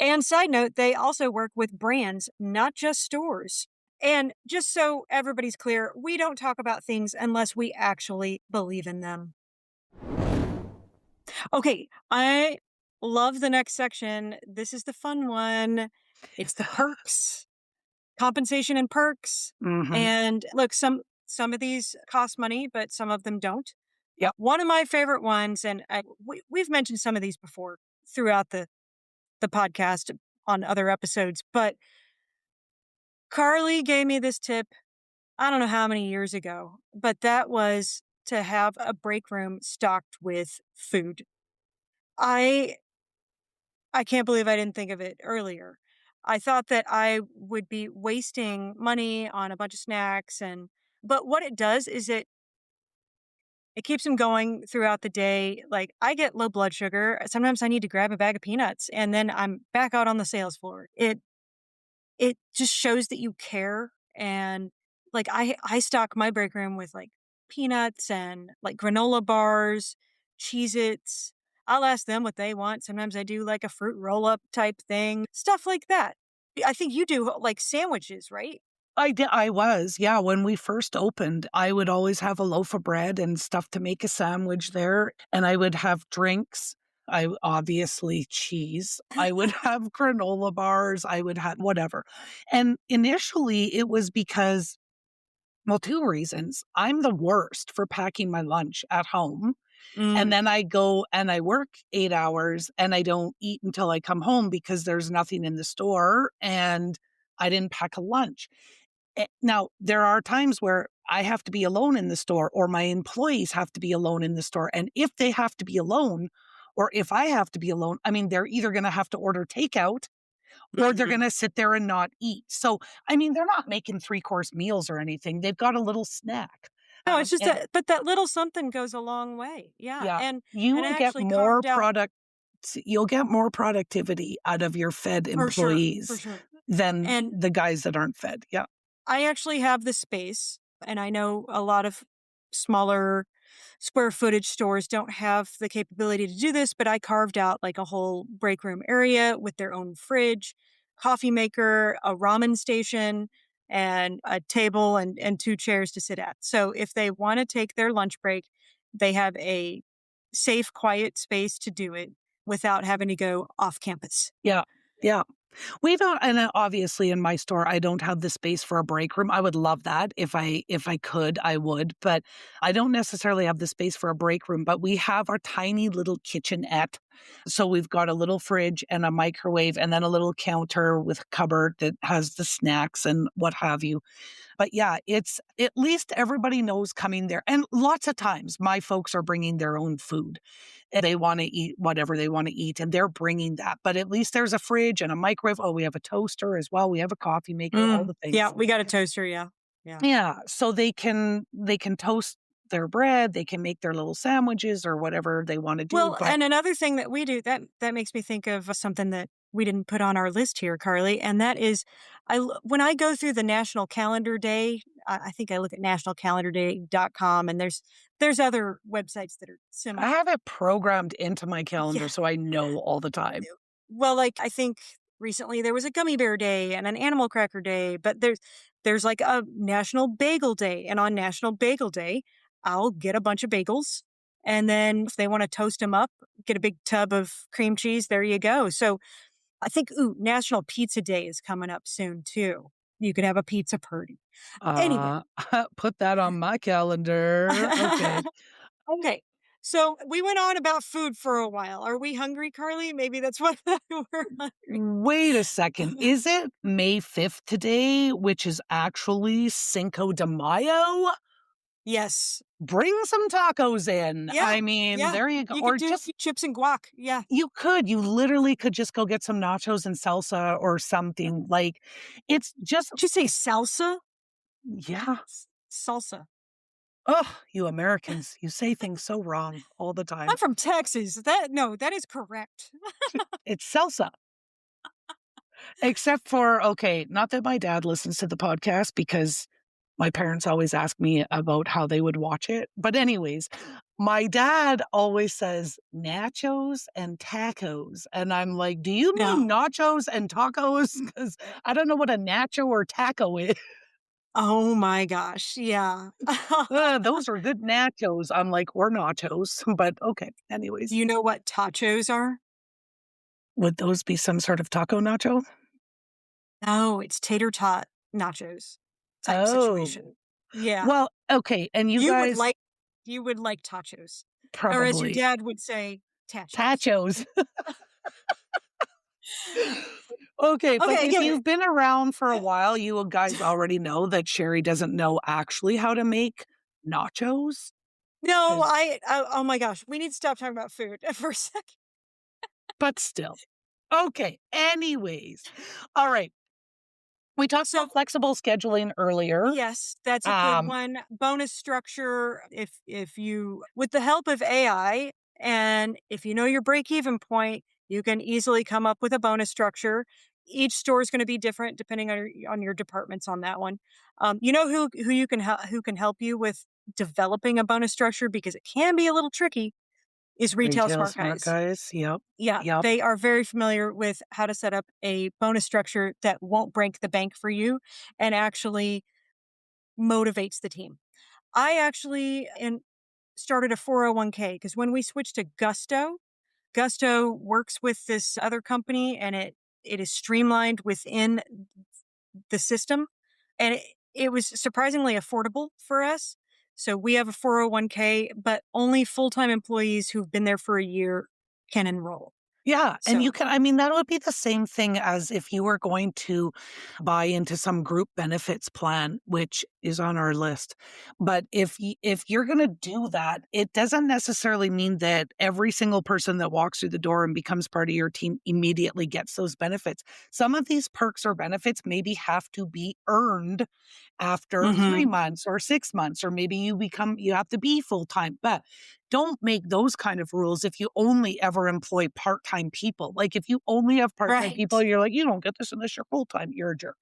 And side note, they also work with brands, not just stores. And just so everybody's clear, we don't talk about things unless we actually believe in them. Okay, I love the next section. This is the fun one. It's the perks, compensation and perks. Hmm. And look, some of these cost money, but some of them don't. Yep. One of my favorite ones, and we've mentioned some of these before throughout the podcast on other episodes, but Carly gave me this tip, I don't know how many years ago, but that was to have a break room stocked with food. I I can't believe I didn't think of it earlier. I thought that I would be wasting money on a bunch of snacks, and but what it does is it keeps them going throughout the day. Like, I get low blood sugar. Sometimes I need to grab a bag of peanuts and then I'm back out on the sales floor. It just shows that you care. And like, I stock my break room with like peanuts and like granola bars, Cheez Its. I'll ask them what they want. Sometimes I do like a fruit roll up type thing, stuff like that. I think you do like sandwiches, right? I was, yeah. When we first opened, I would always have a loaf of bread and stuff to make a sandwich there. And I would have drinks. I obviously cheese. I would have granola bars. I would have whatever. And initially it was because, well, two reasons. I'm the worst for packing my lunch at home. And Mm, then I go and I work 8 hours and I don't eat until I come home because there's nothing in the store and I didn't pack a lunch. Now, there are times where I have to be alone in the store or my employees have to be alone in the store. And if they have to be alone or if I have to be alone, I mean, they're either going to have to order takeout or they're mhm. going to sit there and not eat. So, I mean, they're not making three-course meals or anything. They've got a little snack. No, it's just And that, but that little something goes a long way. Yeah, yeah, and you I will get actually more carved out product. You'll get more productivity out of your fed for employees sure. than And the guys that aren't fed. Yeah. I actually have the space, and I know a lot of smaller square footage stores don't have the capability to do this, but I carved out like a whole break room area with their own fridge, coffee maker, a ramen station, and a table and two chairs to sit at. So if they want to take their lunch break, they have a safe, quiet space to do it without having to go off campus. Yeah. Yeah. We don't, and obviously in my store, I don't have the space for a break room. I would love that if I could, I would, but I don't necessarily have the space for a break room. But we have our tiny little kitchenette. So we've got a little fridge and a microwave, and then a little counter with a cupboard that has the snacks and what have you. But yeah, it's at least everybody knows coming there. And lots of times my folks are bringing their own food and they want to eat whatever they want to eat and they're bringing that. But at least there's a fridge and a microwave. Oh, we have a toaster as well. We have a coffee maker, all the Yeah, things. we got a toaster. Yeah. Yeah. Yeah, so they can toast their bread, they can make their little sandwiches or whatever they want to do, Well, but and another thing that we do that makes me think of something that we didn't put on our list here, Carly, and that is, when I go through the National Calendar Day, I think I look at nationalcalendarday.com, and there's other websites that are I similar. have it programmed into my Yeah. calendar so I know all the time. Well, like I think recently there was a gummy bear day and an animal cracker day, but there's like a National Bagel Day, and on National Bagel Day, I'll get a bunch of bagels, and then if they want to toast them up, get a big tub of cream cheese. There you go. So I think National Pizza Day is coming up soon too. You could have a pizza party. Anyway. Uh, put that on my calendar. Okay. Okay. So we went on about food for a while. Are we hungry, Carly? Maybe that's what we're hungry. Wait a second. Is it May 5th today, which is actually Cinco de Mayo? Yes. Bring some tacos in. Yeah. I mean, Yeah. there you go. You could Or do just chips and guac. Yeah. you literally could just go get some nachos and salsa or something. Like, it's just, Did you say salsa? yeah. Salsa. Oh, you Americans, you say things so wrong all the I'm time. from Texas. That is correct. It's salsa. Except for, okay, not that my dad listens to the podcast because my parents always ask me about how they would watch it. But, anyways, my dad always says nachos and tacos. And I'm like, do you No. mean nachos and tacos? Because I don't know what a nacho or taco is. Oh my gosh. Yeah. Those are good nachos. I'm like, or nachos. But okay, anyways, You know what tachos are? would those be some sort of taco nacho? No, it's tater tot nachos type situation. Oh, Yeah. well, okay. And you You would guys like you would like tachos, or as your probably dad would say, tachos. tachos. Okay, but Okay, if yeah. you've been around for a while, you guys already know that Sherry doesn't know actually how to make nachos. No, 'Cause- oh my gosh, we need to stop talking about food for a second. But still. Okay. Anyways. All right. We talked So about flexible scheduling earlier. yes, that's a good Um, one. Bonus structure, if you with the help of AI, and if you know your break-even point, you can easily come up with a bonus structure. Each store is gonna be different depending on your departments on that one. You know who you can who can help you with developing a bonus structure, because it can be a little tricky, is Retail Retail Smart smart Guys. guys. Yep. Yeah, Yep. they are very familiar with how to set up a bonus structure that won't break the bank for you and actually motivates the team. I actually started a 401k because when we switched to Gusto works with this other company, and it is streamlined within the system, and it was surprisingly affordable for us. So we have a 401k, but only full-time employees who've been there for a year can enroll. Yeah, and you So can, I mean, that would be the same thing as if you were going to buy into some group benefits plan, which is on our list. But if you're going to do that, it doesn't necessarily mean that every single person that walks through the door and becomes part of your team immediately gets those benefits. Some of these perks or benefits maybe have to be earned after 3 months or 6 months, or maybe you have to be full time. But don't make those kind of rules if you only ever employ part time people. Like if you only have part time people, Right. you're like, you don't get this unless you're full time. You're a jerk.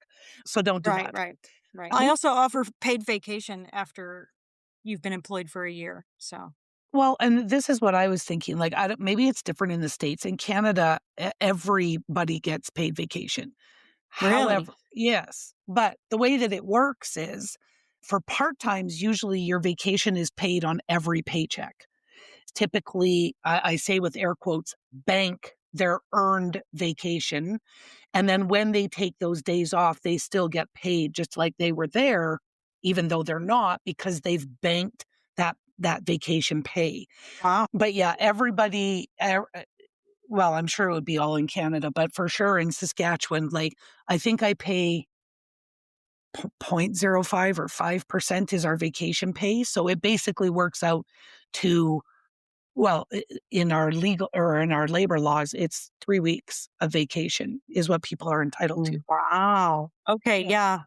So don't do Right, that. right, right. I also offer paid vacation after you've been employed for a year. So, Well, and this is what I was thinking. Like, maybe it's different in the States. In Canada, everybody gets paid vacation. really? However, yes, but the way that it works is for part times, usually your vacation is paid on every paycheck. Typically, I say with air quotes, bank their earned vacation. And then when they take those days off, they still get paid just like they were there, even though they're not, because they've banked that vacation pay. Wow. But yeah, everybody, well, I'm sure it would be all in Canada, but for sure in Saskatchewan, like I think I pay 0.05 or 5% is our vacation pay. So it basically works out to, well, in our legal or in our labor laws, it's 3 weeks of vacation is what people are entitled to. Wow. Okay, Yeah. yeah.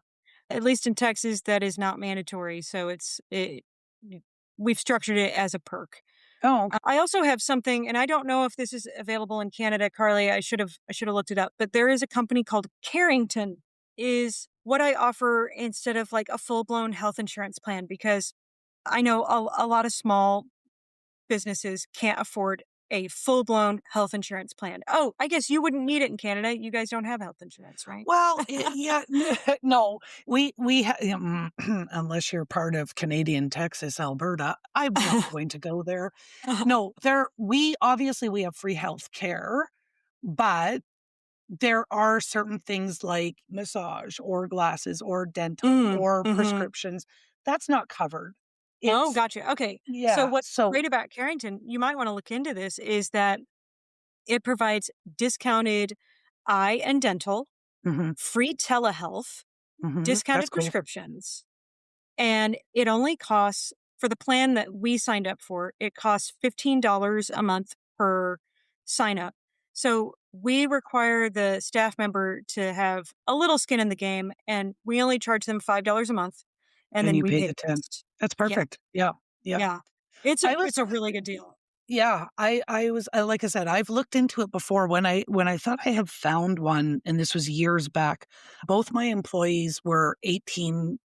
At least in Texas, that is not mandatory, so we've structured it as a perk. Oh, okay. I also have something, and I don't know if this is available in Canada, Carly. I should have looked it up, but there is a company called Carrington. Is what I offer instead of like a full blown health insurance plan because I know a lot of small businesses can't afford a full blown health insurance plan. Oh, I guess you wouldn't need it in Canada. You guys don't have health insurance, right? Well, yeah, no, unless you're part of Canadian Texas, Alberta, I'm not going to go there. No, we have free health care, but there are certain things like massage or glasses or dental or Mhm. prescriptions that's not covered. Oh, It's gotcha. Okay. So yeah, what's so great about Carrington, you might want to look into this, is that it provides discounted eye and dental, mhm, free telehealth, that's discounted cool. prescriptions, and it only costs for the plan that we signed up for, it costs $15 a month per sign up. So we require the staff member to have a little skin in the game and we only charge them $5 a month and And then you we pay pay the the 10. rest. That's Yeah. perfect. Yeah, yeah. Yeah. It's a I was it's a really good deal. Yeah, like I said, I've looked into it before when I thought I had found one, and this was years back. Both my employees were 18,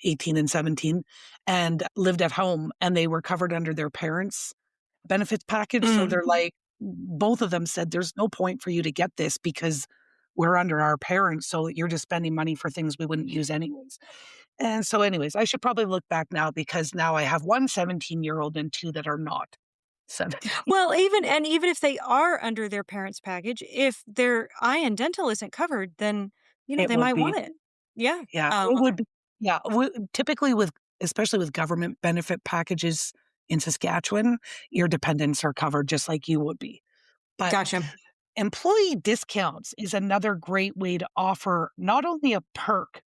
18 and 17, and lived at home, and they were covered under their parents' benefits package. So Mm. they're like, both of them said, "There's no point for you to get this because we're under our parents, so you're just spending money for things we wouldn't use anyways." And so, anyways, I should probably look back now because now I have one 17-year-old and two that are not 17. Well, even if they are under their parents' package, if their eye and dental isn't covered, then, It they would might be. want it. Yeah. Yeah, Oh, it okay. would be. Yeah, typically especially with government benefit packages in Saskatchewan, your dependents are covered just like you would be. But Gotcha. employee discounts is another great way to offer not only a perk,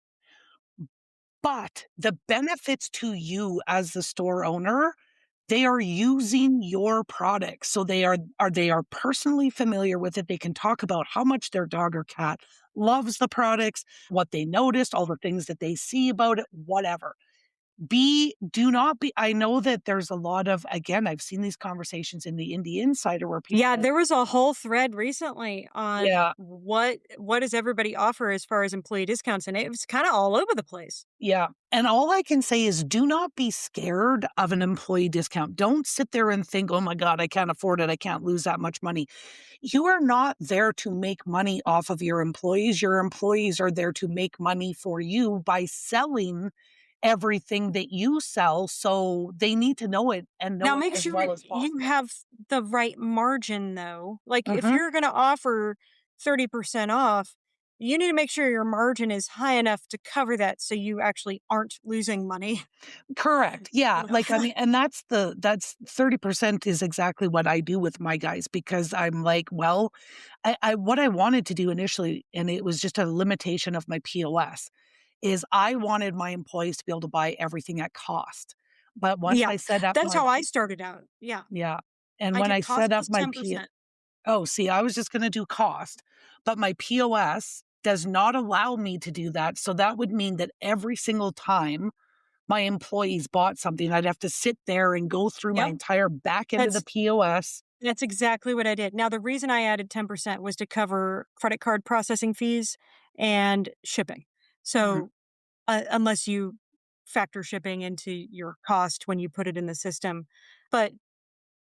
but the benefits to you as the store owner. They are using your products. So they are personally familiar with it. They can talk about how much their dog or cat loves the products, what they noticed, all the things that they see about it, whatever. Do not be I know that there's a lot of, again, I've seen these conversations in the Indie Insider where Yeah, people there was a whole thread recently on yeah, what does everybody offer as far as employee discounts, and it was kinda all over the place. yeah. And all I can say is do not be scared of an employee discount. Don't sit there and think, "Oh my god, I can't afford it. I can't lose that much money." You are not there to make money off of your employees. Your employees are there to make money for you by selling everything that you sell, so they need to know it and Now know it make as sure well as you possible. have the right margin, though. Like, if Mhm. you're gonna offer 30% off, you need to make sure your margin is high enough to cover that so you actually aren't losing money. Correct. Yeah. You know? Like, I mean, and that's 30% is exactly what I do with my guys because I'm like, well, what I wanted to do initially, and it was just a limitation of my POS, is I wanted my employees to be able to buy everything at cost. But once Yeah, I set up that's my how I started out. Yeah, yeah. And I when did I cost set up plus my 10%. oh, see, I was just gonna do cost, but my POS does not allow me to do that. So that would mean that every single time my employees bought something, I'd have to sit there and go through my Yep. entire back end of the That's POS. that's exactly what I did. Now, the reason I added 10% was to cover credit card processing fees and shipping. Mhm. So, unless you factor shipping into your cost when you put it in the system. But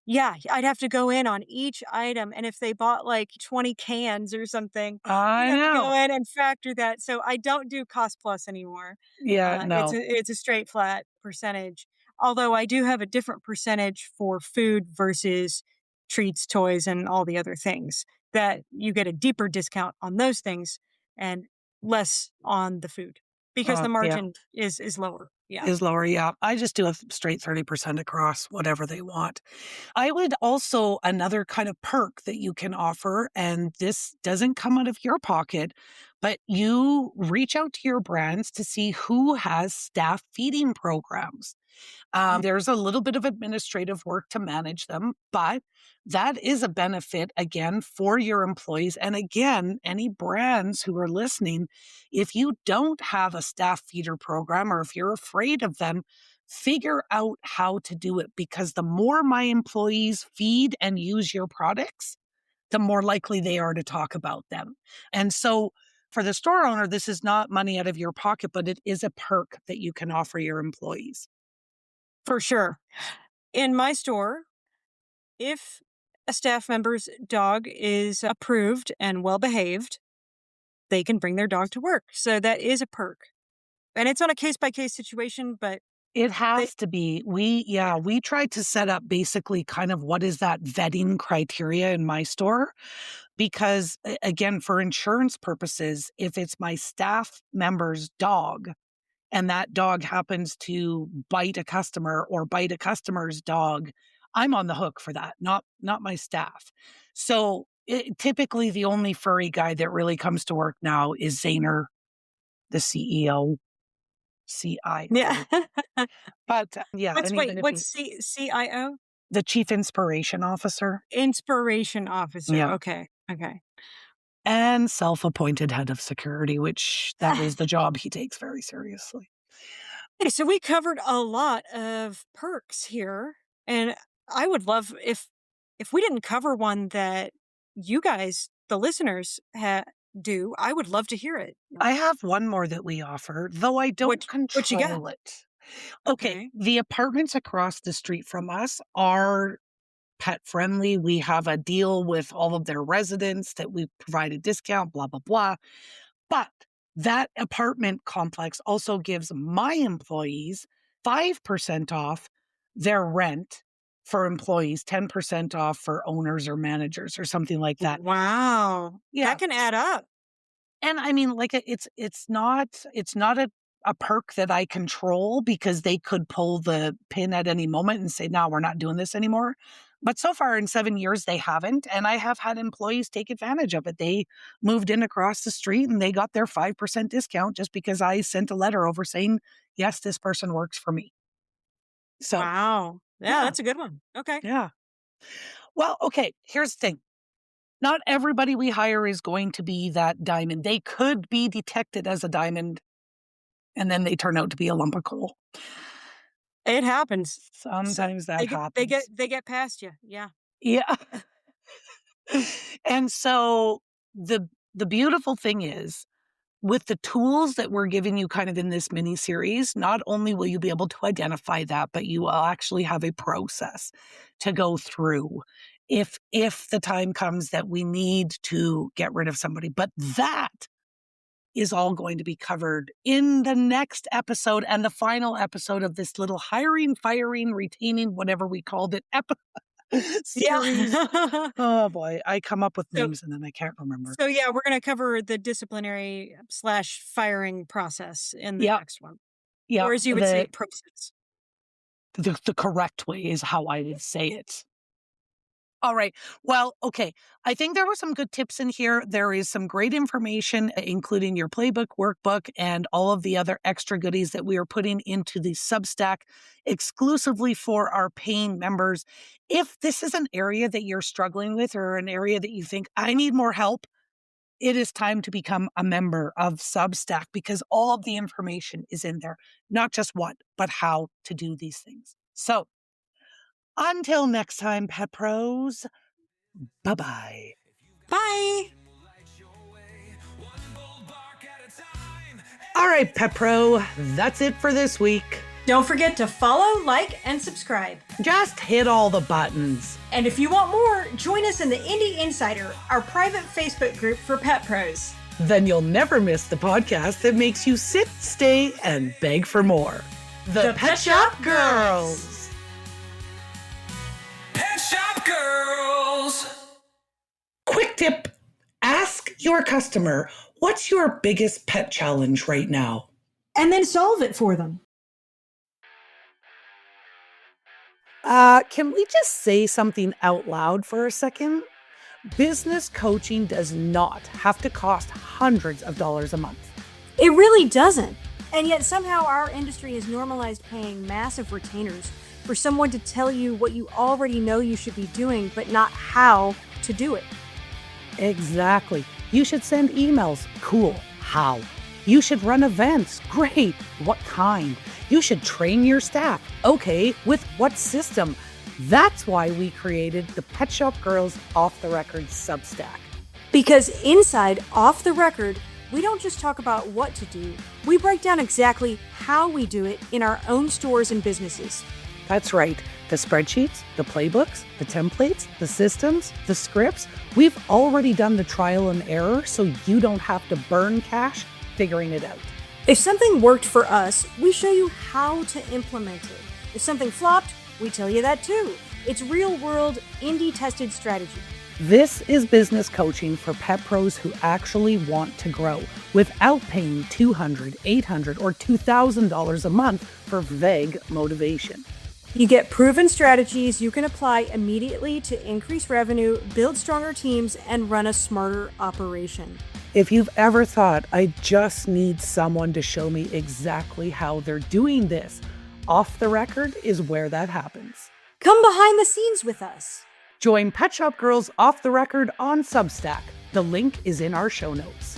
yeah, I'd have to go in on each item, and if they bought, like, 20 cans or something, you'd I have to go know. in and factor that, so I don't do cost plus anymore. Yeah, It's no. a straight flat percentage, although I do have a different percentage for food versus treats, toys, and all the other things, that you get a deeper discount on those things and less on the food because the Yeah. margin is lower. Yeah, Is lower, yeah. I just do a straight 30% across whatever they want. I would also another kind of perk that you can offer, and this doesn't come out of your pocket, but you reach out to your brands to see who has staff feeding programs. There's a little bit of administrative work to manage them, but that is a benefit again for your employees. And again, any brands who are listening, if you don't have a staff feeder program or if you're afraid of them, figure out how to do it because the more my employees feed and use your products, the more likely they are to talk about them. And so for the store owner, this is not money out of your pocket, but it is a perk that you can offer your employees. for sure. In my store, if a staff member's dog is approved and well behaved, they can bring their dog to work. So that is a perk. And it's on a case by case situation, but It they, has to be. We tried to set up basically kind of what is that vetting criteria in my store because again, for insurance purposes, if it's my staff member's dog and that dog happens to bite a customer or bite a customer's dog, I'm on the hook for that, not my staff. So typically the only furry guy that really comes to work now is Zaner, the CEO, yeah. CIO. But, yeah, What's and wait, even if what's he CIO? the chief inspiration officer. Inspiration officer. Yeah, Okay. Okay. and self-appointed head of security, which that is the job he takes very seriously. Okay, so we covered a lot of perks here, and I would love if we didn't cover one that you guys, the listeners, do. I would love to hear it. I have one more that we offer, though I don't What you got? control it. Okay, Okay. the apartments across the street from us are pet friendly. We have a deal with all of their residents that we provide a discount, blah, blah, blah. But that apartment complex also gives my employees 5% off their rent for employees, 10% off for owners or managers or something like that. Wow, that Yeah. can add up. And I mean, like it's not a perk that I control because they could pull the pin at any moment and say, no, we're not doing this anymore. But so far in 7 years, they haven't. And I have had employees take advantage of it. They moved in across the street and they got their 5% discount just because I sent a letter over saying, yes, this person works for me. So, Wow. Yeah, yeah, that's a good one. Okay. yeah. Well, okay, here's the thing. Not everybody we hire is going to be that diamond. They could be detected as a diamond and then they turn out to be a lump of coal. It happens. So Sometimes that happens. they get past you. Yeah. Yeah. And so the beautiful thing is with the tools that we're giving you kind of in this mini series, not only will you be able to identify that, but you will actually have a process to go through if the time comes that we need to get rid of somebody. But that is all going to be covered in the next episode and the final episode of this little hiring, firing, retaining, whatever we called it, series. Yeah. Oh boy, I come up with So names and then I can't remember. so yeah, we're gonna cover the disciplinary slash firing process in the Yeah, next one. yeah. Or as you would say, process. The correct way is how I would say it. All right. Well, okay. I think there were some good tips in here. There is some great information, including your playbook, workbook, and all of the other extra goodies that we are putting into the Substack exclusively for our paying members. If this is an area that you're struggling with or an area that you think I need more help, it is time to become a member of Substack because all of the information is in there, not just what, but how to do these things. So until next time, Pet Pros, bye-bye. Bye. All right, Pet Pro, that's it for this week. Don't forget to follow, like, and subscribe. Just hit all the buttons. And if you want more, join us in the Indie Insider, our private Facebook group for pet pros. Then you'll never miss the podcast that makes you sit, stay, and beg for more. The Pet Shop Girls. Pet Shop Girls. Quick tip. Ask your customer, what's your biggest pet challenge right now? And then solve it for them. Can we just say something out loud for a second? Business coaching does not have to cost hundreds of dollars a month. It really doesn't. And yet somehow our industry has normalized paying massive retainers for someone to tell you what you already know you should be doing, but not how to do it. Exactly. You should send emails. Cool. How? You should run events. Great. What kind? You should train your staff. Okay. With what system? That's why we created the Pet Shop Girls Off the Record Substack. Because inside Off the Record, we don't just talk about what to do, we break down exactly how we do it in our own stores and businesses. That's right. The spreadsheets, the playbooks, the templates, the systems, the scripts. We've already done the trial and error so you don't have to burn cash figuring it out. If something worked for us, we show you how to implement it. If something flopped, we tell you that too. It's real-world, indie-tested strategy. This is business coaching for pet pros who actually want to grow without paying $200, $800, or $2,000 a month for vague motivation. You get proven strategies you can apply immediately to increase revenue, build stronger teams, and run a smarter operation. If you've ever thought, I just need someone to show me exactly how they're doing this, Off the Record is where that happens. Come behind the scenes with us. Join Pet Shop Girls Off the Record on Substack. The link is in our show notes.